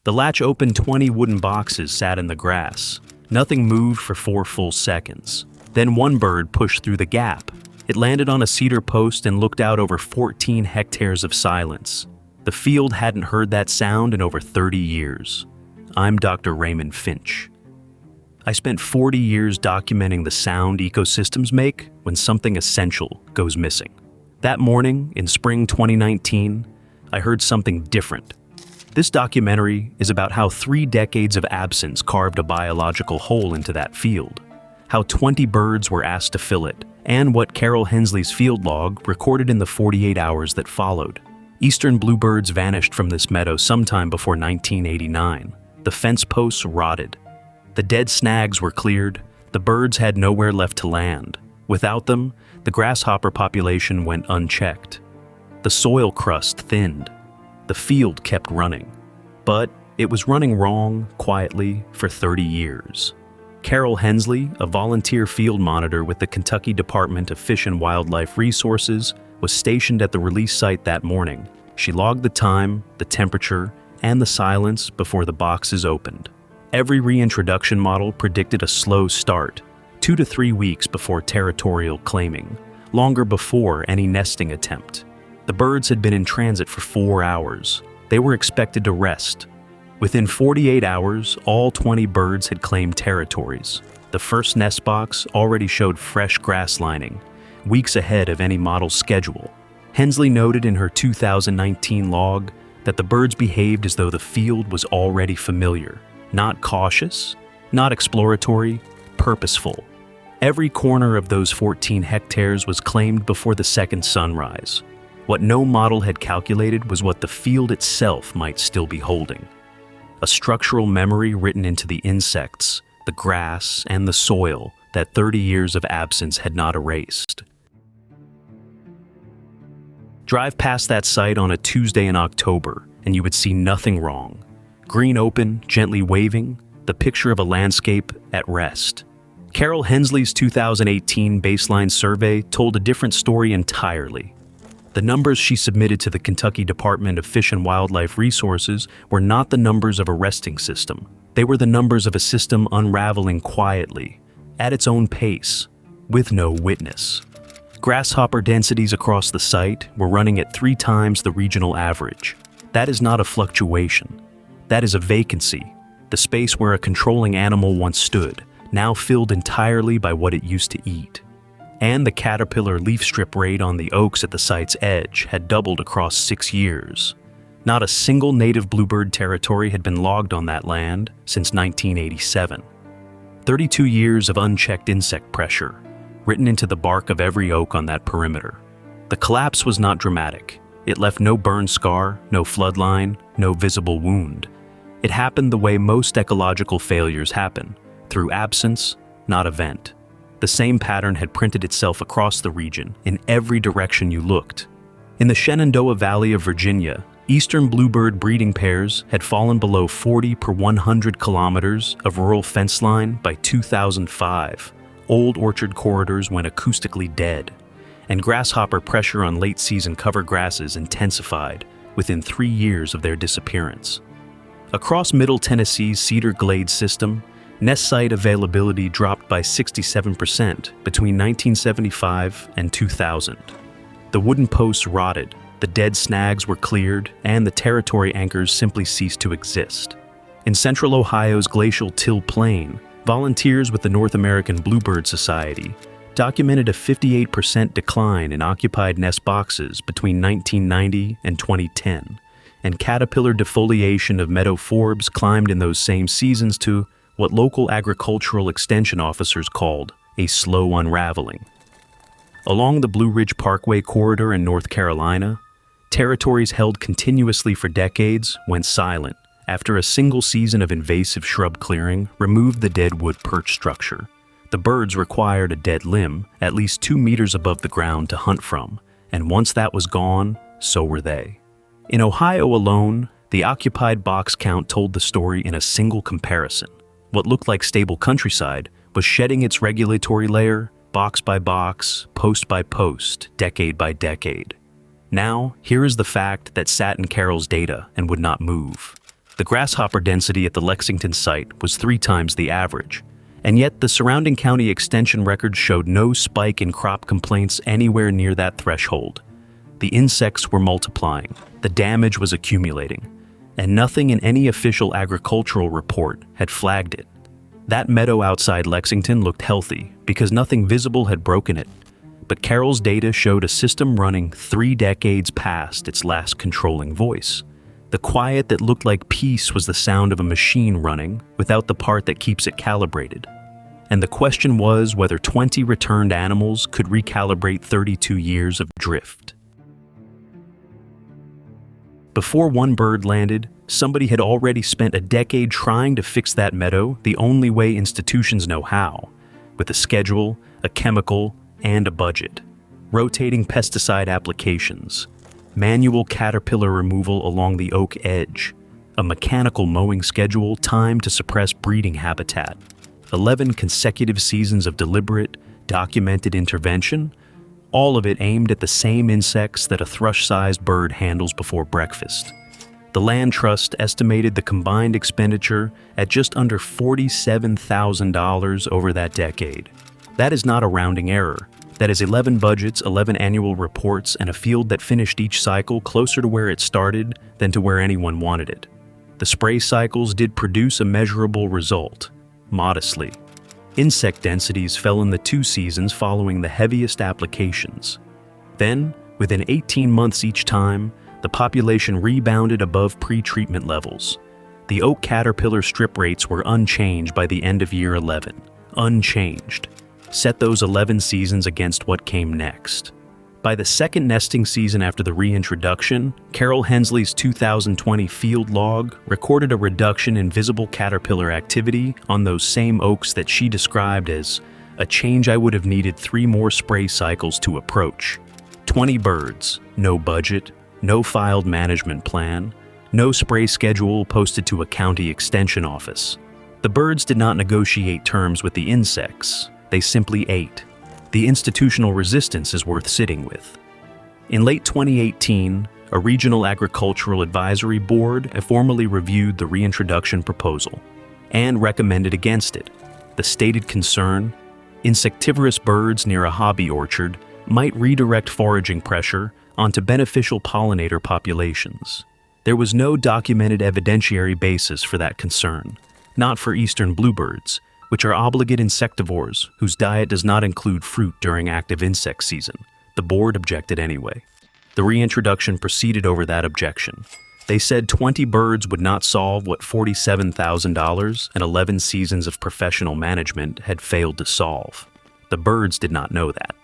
The latch opened. 20 wooden boxes sat in the grass. Nothing moved for 4 full seconds. Then one bird pushed through the gap. It landed on a cedar post and looked out over 14 hectares of silence. The field hadn't heard that sound in over 30 years. I'm Dr. Raymond Finch. I spent 40 years documenting the sound ecosystems make when something essential goes missing. That morning, in spring 2019, I heard something different. This documentary is about how 3 decades of absence carved a biological hole into that field, how 20 birds were asked to fill it, and what Carol Hensley's field log recorded in the 48 hours that followed. Eastern Bluebirds vanished from this meadow sometime before 1989. The fence posts rotted. The dead snags were cleared. The birds had nowhere left to land. Without them, the grasshopper population went unchecked. The soil crust thinned. The field kept running. But it was running wrong, quietly, for 30 years. Carol Hensley, a volunteer field monitor with the Kentucky Department of Fish and Wildlife Resources, was stationed at the release site that morning. She logged the time, the temperature, and the silence before the boxes opened. Every reintroduction model predicted a slow start, 2 to 3 weeks before territorial claiming, longer before any nesting attempt. The birds had been in transit for 4 hours. They were expected to rest. Within 48 hours, all 20 birds had claimed territories. The first nest box already showed fresh grass lining, weeks ahead of any model's schedule. Hensley noted in her 2019 log that the birds behaved as though the field was already familiar. Not cautious, not exploratory, purposeful. Every corner of those 14 hectares was claimed before the second sunrise. What no model had calculated was what the field itself might still be holding. A structural memory written into the insects, the grass, and the soil that 30 years of absence had not erased. Drive past that site on a Tuesday in October, and you would see nothing wrong. Green open, gently waving, the picture of a landscape at rest. Carol Hensley's 2018 baseline survey told a different story entirely. The numbers she submitted to the Kentucky Department of Fish and Wildlife Resources were not the numbers of a resting system. They were the numbers of a system unraveling quietly, at its own pace, with no witness. Grasshopper densities across the site were running at 3 times the regional average. That is not a fluctuation. That is a vacancy, the space where a controlling animal once stood, now filled entirely by what it used to eat. And the caterpillar leaf strip rate on the oaks at the site's edge had doubled across 6 years. Not a single native bluebird territory had been logged on that land since 1987. 32 years of unchecked insect pressure, written into the bark of every oak on that perimeter. The collapse was not dramatic. It left no burn scar, no floodline, no visible wound. It happened the way most ecological failures happen, through absence, not event. The same pattern had printed itself across the region, in every direction you looked. In the Shenandoah Valley of Virginia, Eastern Bluebird breeding pairs had fallen below 40 per 100 kilometers of rural fence line by 2005. Old orchard corridors went acoustically dead, and grasshopper pressure on late-season cover grasses intensified within 3 years of their disappearance. Across Middle Tennessee's Cedar Glade system, nest site availability dropped by 67% between 1975 and 2000. The wooden posts rotted, the dead snags were cleared, and the territory anchors simply ceased to exist. In central Ohio's glacial Till Plain, volunteers with the North American Bluebird Society documented a 58% decline in occupied nest boxes between 1990 and 2010, and caterpillar defoliation of meadow forbs climbed in those same seasons to what local agricultural extension officers called a slow unraveling. Along the Blue Ridge Parkway corridor in North Carolina, territories held continuously for decades went silent after a single season of invasive shrub clearing removed the dead wood perch structure. The birds required a dead limb at least 2 meters above the ground to hunt from, and once that was gone, so were they. In Ohio alone, the occupied box count told the story in a single comparison. What looked like stable countryside was shedding its regulatory layer, box by box, post by post, decade by decade. Now, here is the fact that sat in Carol's data and would not move. The The grasshopper density at the Lexington site was 3 times the average, and yet the surrounding county extension records showed no spike in crop complaints anywhere near that threshold. The insects were multiplying, the damage was accumulating, and nothing in any official agricultural report had flagged it. That meadow outside Lexington looked healthy because nothing visible had broken it, but Carol's data showed a system running 3 decades past its last controlling voice. The quiet that looked like peace was the sound of a machine running without the part that keeps it calibrated. And the question was whether 20 returned animals could recalibrate 32 years of drift. Before one bird landed, somebody had already spent a decade trying to fix that meadow the only way institutions know how, with a schedule, a chemical, and a budget. Rotating pesticide applications, manual caterpillar removal along the oak edge, a mechanical mowing schedule timed to suppress breeding habitat, 11 consecutive seasons of deliberate, documented intervention, all of it aimed at the same insects that a thrush-sized bird handles before breakfast. The Land Trust estimated the combined expenditure at just under $47,000 over that decade. That is not a rounding error. That is 11 budgets, 11 annual reports, and a field that finished each cycle closer to where it started than to where anyone wanted it. The spray cycles did produce a measurable result, modestly. Insect densities fell in the 2 seasons following the heaviest applications. Then, within 18 months each time, the population rebounded above pre-treatment levels. The oak caterpillar strip rates were unchanged by the end of year 11. Unchanged. Set those 11 seasons against what came next. By the second nesting season after the reintroduction, Carol Hensley's 2020 field log recorded a reduction in visible caterpillar activity on those same oaks that she described as a change I would have needed 3 more spray cycles to approach. 20 birds, no budget, no filed management plan, no spray schedule posted to a county extension office. The birds did not negotiate terms with the insects. They simply ate. The institutional resistance is worth sitting with. In late 2018, a regional agricultural advisory board formally reviewed the reintroduction proposal and recommended against it. The stated concern: insectivorous birds near a hobby orchard might redirect foraging pressure onto beneficial pollinator populations. There was no documented evidentiary basis for that concern, not for Eastern Bluebirds, which are obligate insectivores whose diet does not include fruit during active insect season. The board objected anyway. The reintroduction proceeded over that objection. They said 20 birds would not solve what $47,000 and 11 seasons of professional management had failed to solve. The birds did not know that.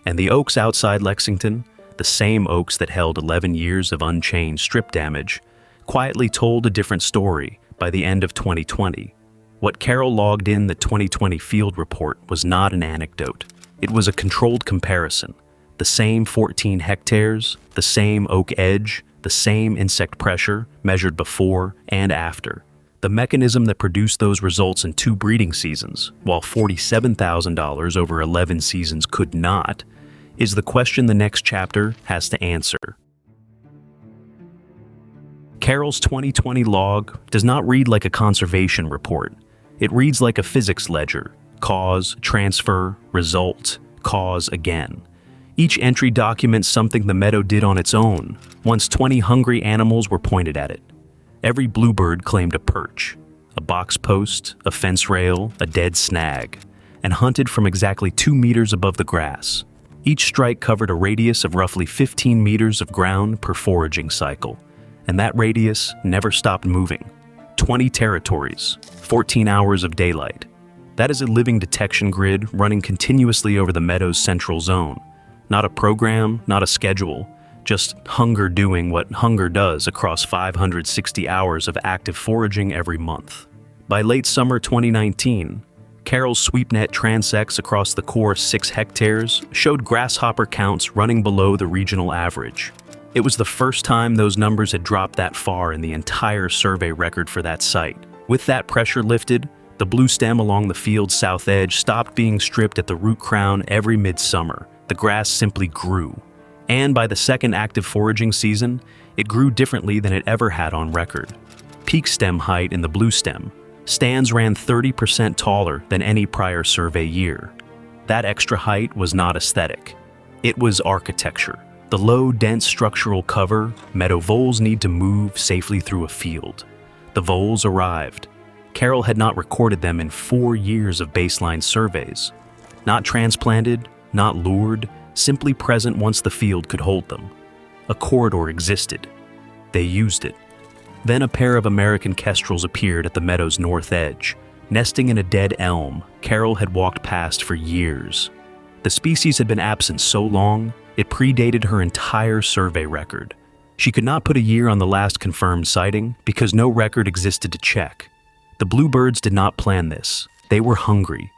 And the oaks outside Lexington, the same oaks that held 11 years of unchanged strip damage, quietly told a different story by the end of 2020. What Carol logged in the 2020 field report was not an anecdote. It was a controlled comparison. The same 14 hectares, the same oak edge, the same insect pressure measured before and after. The mechanism that produced those results in 2 breeding seasons, while $47,000 over 11 seasons could not, is the question the next chapter has to answer. Carol's 2020 log does not read like a conservation report. It reads like a physics ledger: cause, transfer, result, cause again. Each entry documents something the meadow did on its own, once 20 hungry animals were pointed at it. Every bluebird claimed a perch, a box post, a fence rail, a dead snag, and hunted from exactly 2 meters above the grass. Each strike covered a radius of roughly 15 meters of ground per foraging cycle, and that radius never stopped moving. 20 territories, 14 hours of daylight. That is a living detection grid running continuously over the meadow's central zone. Not a program, not a schedule, just hunger doing what hunger does across 560 hours of active foraging every month. By late summer 2019, Carol's SweepNet transects across the core 6 hectares showed grasshopper counts running below the regional average. It was the first time those numbers had dropped that far in the entire survey record for that site. With that pressure lifted, the blue stem along the field's south edge stopped being stripped at the root crown every midsummer. The grass simply grew. And by the second active foraging season, it grew differently than it ever had on record. peak stem height in the blue stem, stands ran 30% taller than any prior survey year. That extra height was not aesthetic. It was architecture. The low, dense structural cover, meadow voles need to move safely through a field. The voles arrived. Carol had not recorded them in 4 years of baseline surveys. Not transplanted, not lured, simply present once the field could hold them. A corridor existed. They used it. Then a pair of American kestrels appeared at the meadow's north edge, nesting in a dead elm Carol had walked past for years. The species had been absent so long, it predated her entire survey record. She could not put a year on the last confirmed sighting because no record existed to check. The bluebirds did not plan this. They were hungry.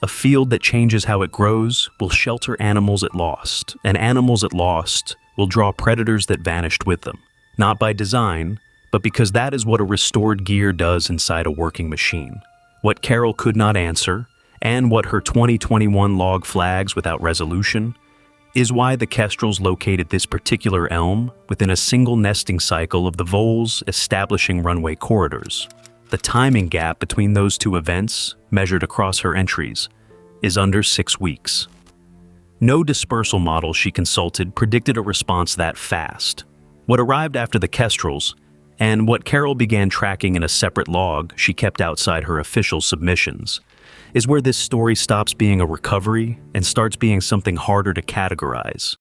A field that changes how it grows will shelter animals it lost, and animals it lost will draw predators that vanished with them. Not by design, but because that is what a restored gear does inside a working machine. What Carol could not answer, and what her 2021 log flags without resolution, is why the kestrels located this particular elm within a single nesting cycle of the voles establishing runway corridors. The timing gap between those two events, measured across her entries, is under 6 weeks. No dispersal model she consulted predicted a response that fast. What arrived after the kestrels, and what Carol began tracking in a separate log she kept outside her official submissions, is where this story stops being a recovery and starts being something harder to categorize.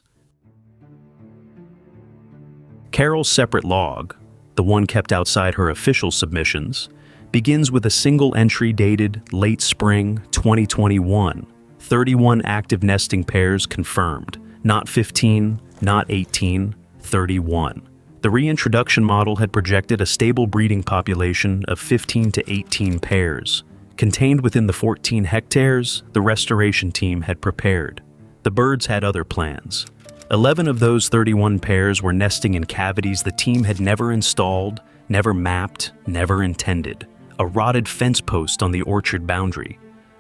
Carol's separate log, the one kept outside her official submissions, begins with a single entry dated late spring 2021. 31 active nesting pairs confirmed, not 15, not 18, 31. The reintroduction model had projected a stable breeding population of 15 to 18 pairs. Contained within the 14 hectares the restoration team had prepared. The birds had other plans. 11 of those 31 pairs were nesting in cavities the team had never installed, never mapped, never intended. A rotted fence post on the orchard boundary,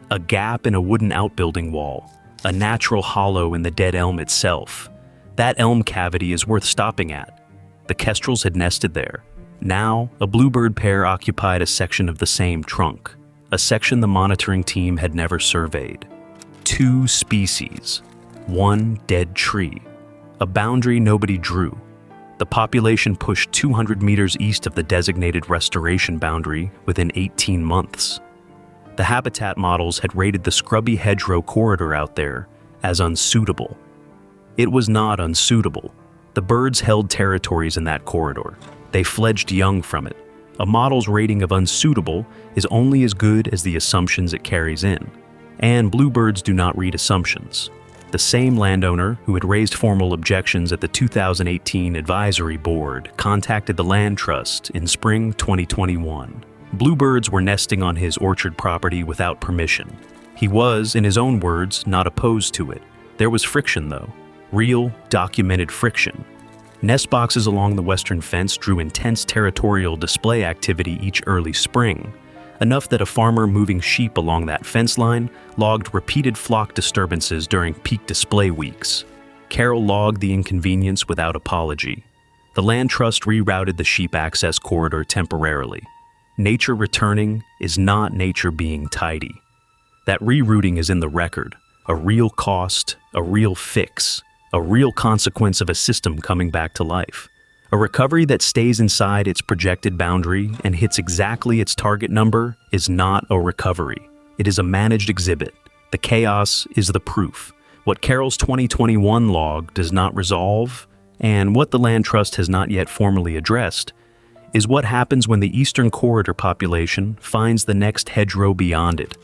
a gap in a wooden outbuilding wall, a natural hollow in the dead elm itself. That elm cavity is worth stopping at. The kestrels had nested there. Now, a bluebird pair occupied a section of the same trunk, a section the monitoring team had never surveyed. 2 species, 1 dead tree, a boundary nobody drew. The population pushed 200 meters east of the designated restoration boundary within 18 months. The habitat models had rated the scrubby hedgerow corridor out there as unsuitable. It was not unsuitable. The birds held territories in that corridor. They fledged young from it. A model's rating of unsuitable is only as good as the assumptions it carries in. And bluebirds do not read assumptions. The same landowner who had raised formal objections at the 2018 advisory board contacted the land trust in spring 2021. Bluebirds were nesting on his orchard property without permission. He was, in his own words, not opposed to it. There was friction, though. Real, documented friction. Nest boxes along the western fence drew intense territorial display activity each early spring, enough that a farmer moving sheep along that fence line logged repeated flock disturbances during peak display weeks. Carol logged the inconvenience without apology. The land trust rerouted the sheep access corridor temporarily. Nature returning is not nature being tidy. That rerouting is in the record, a real cost, a real fix, a real consequence of a system coming back to life. A recovery that stays inside its projected boundary and hits exactly its target number is not a recovery. It is a managed exhibit. The chaos is the proof. What Carol's 2021 log does not resolve, and what the Land Trust has not yet formally addressed, is what happens when the eastern corridor population finds the next hedgerow beyond it.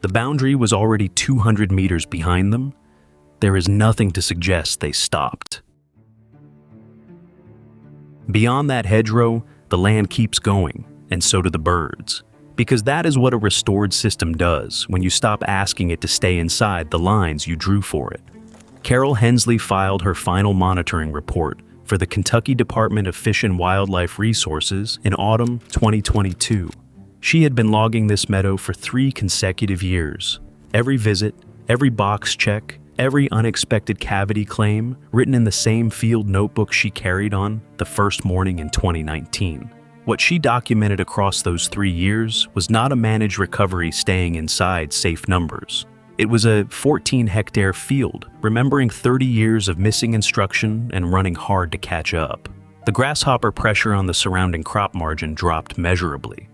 The boundary was already 200 meters behind them. There is nothing to suggest they stopped. Beyond that hedgerow, the land keeps going, and so do the birds. Because that is what a restored system does when you stop asking it to stay inside the lines you drew for it. Carol Hensley filed her final monitoring report for the Kentucky Department of Fish and Wildlife Resources in autumn 2022. She had been logging this meadow for 3 consecutive years. Every visit, every box check, every unexpected cavity claim written in the same field notebook she carried on the first morning in 2019. What she documented across those 3 years was not a managed recovery staying inside safe numbers. It was a 14-hectare field, remembering 30 years of missing instruction and running hard to catch up. The grasshopper pressure on the surrounding crop margin dropped measurably.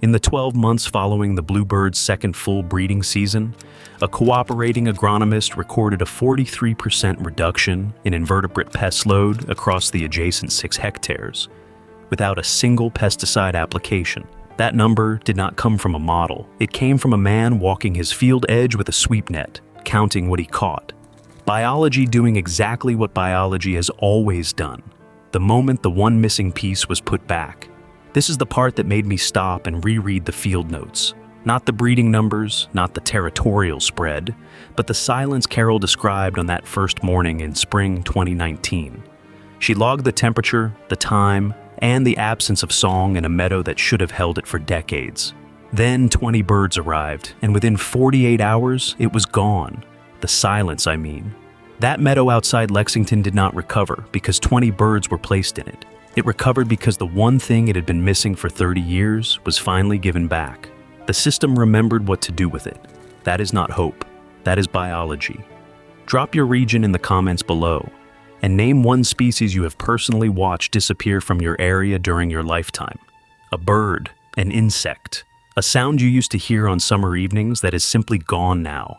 In the 12 months following the bluebird's second full breeding season, a cooperating agronomist recorded a 43% reduction in invertebrate pest load across the adjacent 6 hectares, without a single pesticide application. That number did not come from a model. It came from a man walking his field edge with a sweep net, counting what he caught. Biology doing exactly what biology has always done, the moment the one missing piece was put back. This is the part that made me stop and reread the field notes. Not the breeding numbers, not the territorial spread, but the silence Carol described on that first morning in spring 2019. She logged the temperature, the time, and the absence of song in a meadow that should have held it for decades. Then 20 birds arrived, and within 48 hours, it was gone. The silence, I mean. That meadow outside Lexington did not recover because 20 birds were placed in it. It recovered because the one thing it had been missing for 30 years was finally given back. The system remembered what to do with it. That is not hope. That is biology. Drop your region in the comments below, and name one species you have personally watched disappear from your area during your lifetime. A bird, an insect, a sound you used to hear on summer evenings that is simply gone now.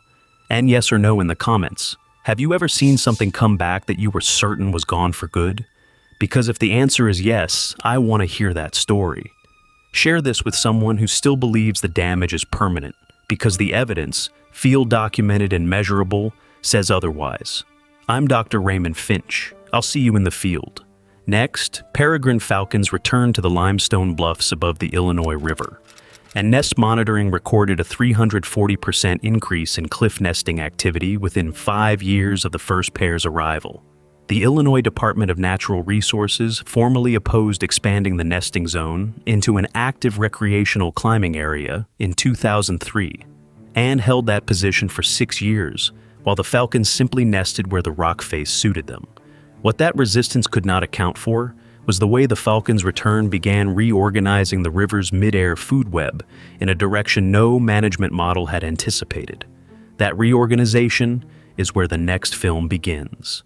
And yes or no in the comments. Have you ever seen something come back that you were certain was gone for good? Because if the answer is yes, I want to hear that story. Share this with someone who still believes the damage is permanent, because the evidence, field documented and measurable, says otherwise. I'm Dr. Raymond Finch. I'll see you in the field. Next, peregrine falcons returned to the limestone bluffs above the Illinois River, and nest monitoring recorded a 340% increase in cliff nesting activity within 5 years of the first pair's arrival. The Illinois Department of Natural Resources formally opposed expanding the nesting zone into an active recreational climbing area in 2003, and held that position for 6 years, while the falcons simply nested where the rock face suited them. What that resistance could not account for was the way the falcons' return began reorganizing the river's mid-air food web in a direction no management model had anticipated. That reorganization is where the next film begins.